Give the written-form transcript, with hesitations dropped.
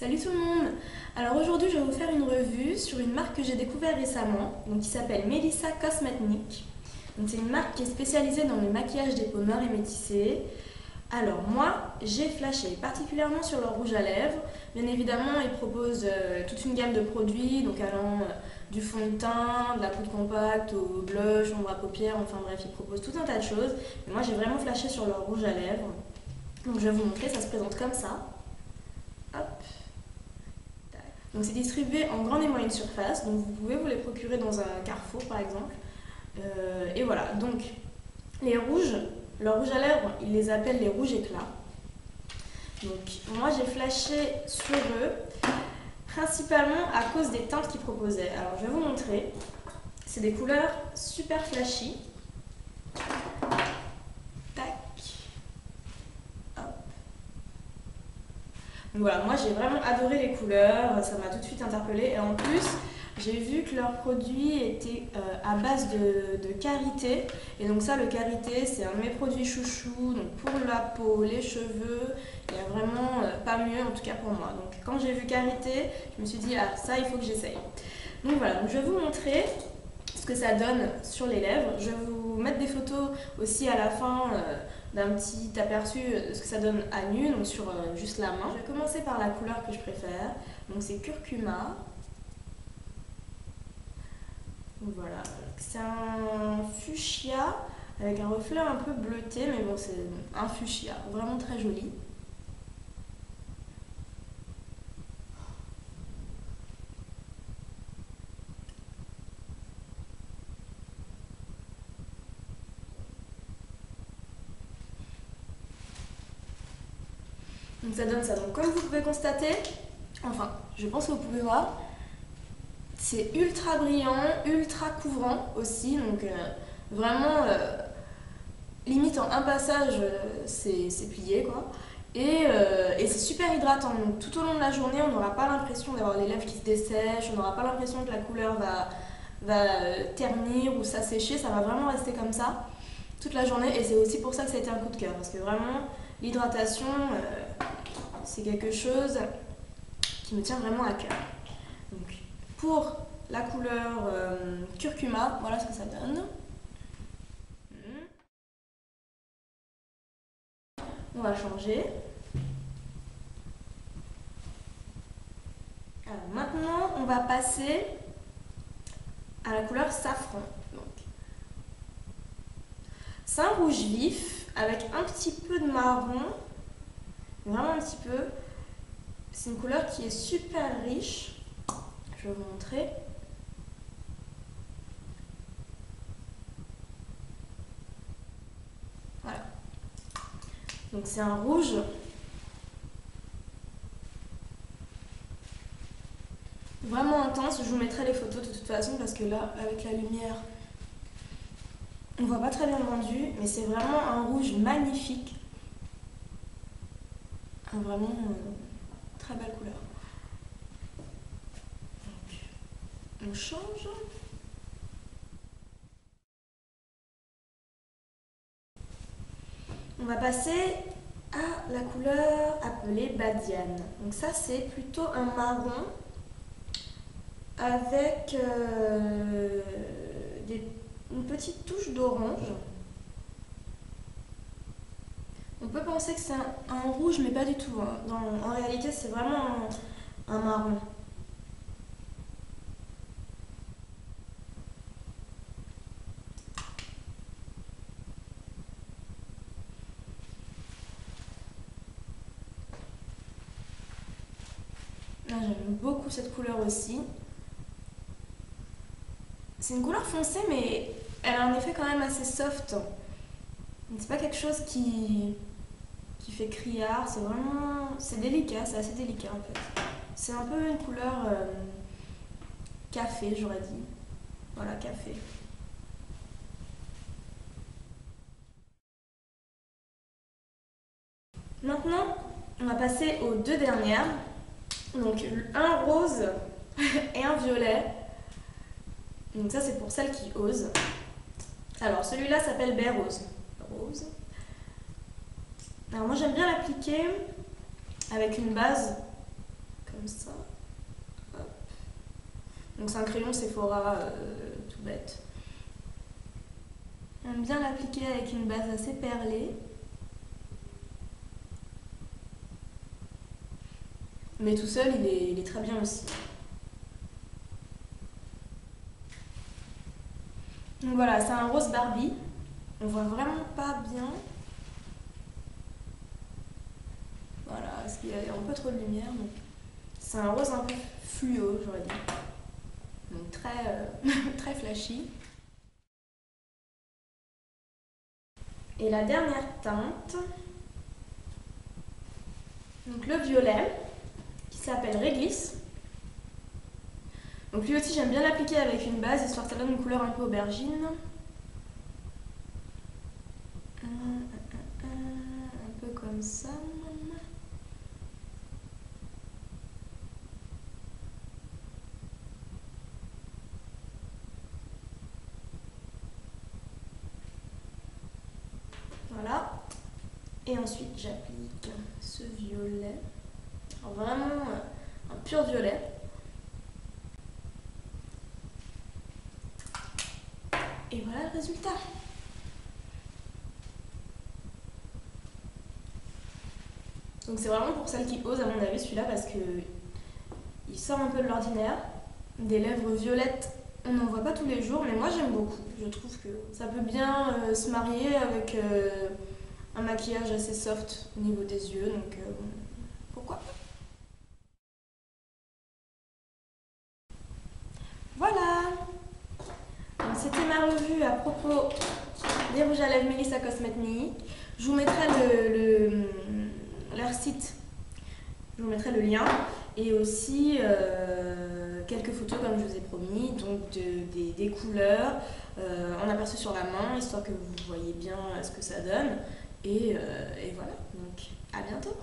Salut tout le monde! Alors aujourd'hui je vais vous faire une revue sur une marque que j'ai découvert récemment, qui s'appelle Melissa Cosmetics. C'est une marque qui est spécialisée dans le maquillage des peaux noires et métissées. Alors moi j'ai flashé particulièrement sur leur rouge à lèvres. Bien évidemment ils proposent toute une gamme de produits, donc allant du fond de teint, de la poudre compacte au blush, ombre à paupières, enfin bref ils proposent tout un tas de choses. Mais moi j'ai vraiment flashé sur leur rouge à lèvres. Donc je vais vous montrer, ça se présente comme ça. Hop. Donc c'est distribué en grande et moyenne surface, donc vous pouvez vous les procurer dans un Carrefour par exemple. Et voilà, donc les rouges, leurs rouges à lèvres, ils les appellent les rouges éclats. Donc moi j'ai flashé sur eux, principalement à cause des teintes qu'ils proposaient. Alors je vais vous montrer, c'est des couleurs super flashy. Donc voilà, moi j'ai vraiment adoré les couleurs, ça m'a tout de suite interpellée et en plus j'ai vu que leurs produits étaient à base de karité et donc ça le karité c'est un de mes produits chouchous, donc pour la peau, les cheveux, il n'y a vraiment pas mieux en tout cas pour moi. Donc quand j'ai vu karité, je me suis dit ah ça il faut que j'essaye. Donc voilà, donc je vais vous montrer ce que ça donne sur les lèvres. Je vais vous mettre des photos aussi à la fin d'un petit aperçu de ce que ça donne à nu, donc sur juste la main. Je vais commencer par la couleur que je préfère, donc c'est curcuma. Donc voilà, c'est un fuchsia avec un reflet un peu bleuté, mais bon c'est un fuchsia, vraiment très joli. Donc ça donne ça. Donc comme vous pouvez constater, enfin je pense que vous pouvez voir, c'est ultra brillant, ultra couvrant aussi, donc vraiment limite en un passage c'est plié quoi. Et c'est super hydratant, donc tout au long de la journée on n'aura pas l'impression d'avoir les lèvres qui se dessèchent, on n'aura pas l'impression que la couleur va ternir ou s'assécher, ça va vraiment rester comme ça toute la journée et c'est aussi pour ça que ça a été un coup de cœur parce que vraiment l'hydratation c'est quelque chose qui me tient vraiment à cœur. Donc, pour la couleur curcuma, voilà ce que ça donne. On va changer. Alors maintenant, on va passer à la couleur safran. C'est un rouge vif avec un petit peu de marron, vraiment un petit peu. C'est une couleur qui est super riche. Je vais vous montrer. Voilà. Donc c'est un rouge vraiment intense. Je vous mettrai les photos de toute façon parce que là, avec la lumière, on voit pas très bien le rendu, mais c'est vraiment un rouge magnifique. Vraiment très belle couleur. Donc, on change. On va passer à la couleur appelée Badiane. Donc ça c'est plutôt un marron avec une petite touche d'orange. On peut penser que c'est un rouge mais pas du tout. En réalité c'est vraiment un marron. J'aime beaucoup cette couleur aussi. C'est une couleur foncée mais elle a un effet quand même assez soft. C'est pas quelque chose qui fait criard, c'est vraiment... c'est délicat, c'est assez délicat en fait. C'est un peu une couleur café j'aurais dit. Voilà, café. Maintenant, on va passer aux deux dernières. Donc un rose et un violet. Donc ça c'est pour celles qui osent. Alors celui-là s'appelle Baie Rose. Rose. Alors moi j'aime bien l'appliquer avec une base comme comme ça. Hop. Donc c'est un crayon Sephora tout bête. J'aime bien l'appliquer avec une base assez perlée. Mais tout seul, il est très bien aussi. Donc voilà, c'est un rose Barbie. On voit vraiment pas bien. Voilà, parce qu'il y a un peu trop de lumière. Donc c'est un rose un peu fluo, j'aurais dit. Donc très, très flashy. Et la dernière teinte, donc le violet, qui s'appelle Réglisse. Donc lui aussi j'aime bien l'appliquer avec une base, histoire que ça donne une couleur un peu aubergine. Un peu comme ça. Voilà. Et ensuite j'applique ce violet. Alors vraiment un pur violet. Et voilà le résultat. Donc c'est vraiment pour celles qui osent à mon avis celui-là parce que il sort un peu de l'ordinaire. Des lèvres violettes, on n'en voit pas tous les jours, mais moi j'aime beaucoup. Je trouve que ça peut bien se marier avec un maquillage assez soft au niveau des yeux, donc pourquoi pas. Voilà. Donc c'était ma revue à propos des rouges à lèvres Melissa Cosmetnic. Je vous mettrai leur site, je vous mettrai le lien et aussi quelques photos comme je vous ai promis, donc des couleurs en aperçu sur la main, histoire que vous voyez bien ce que ça donne. Et voilà, donc à bientôt.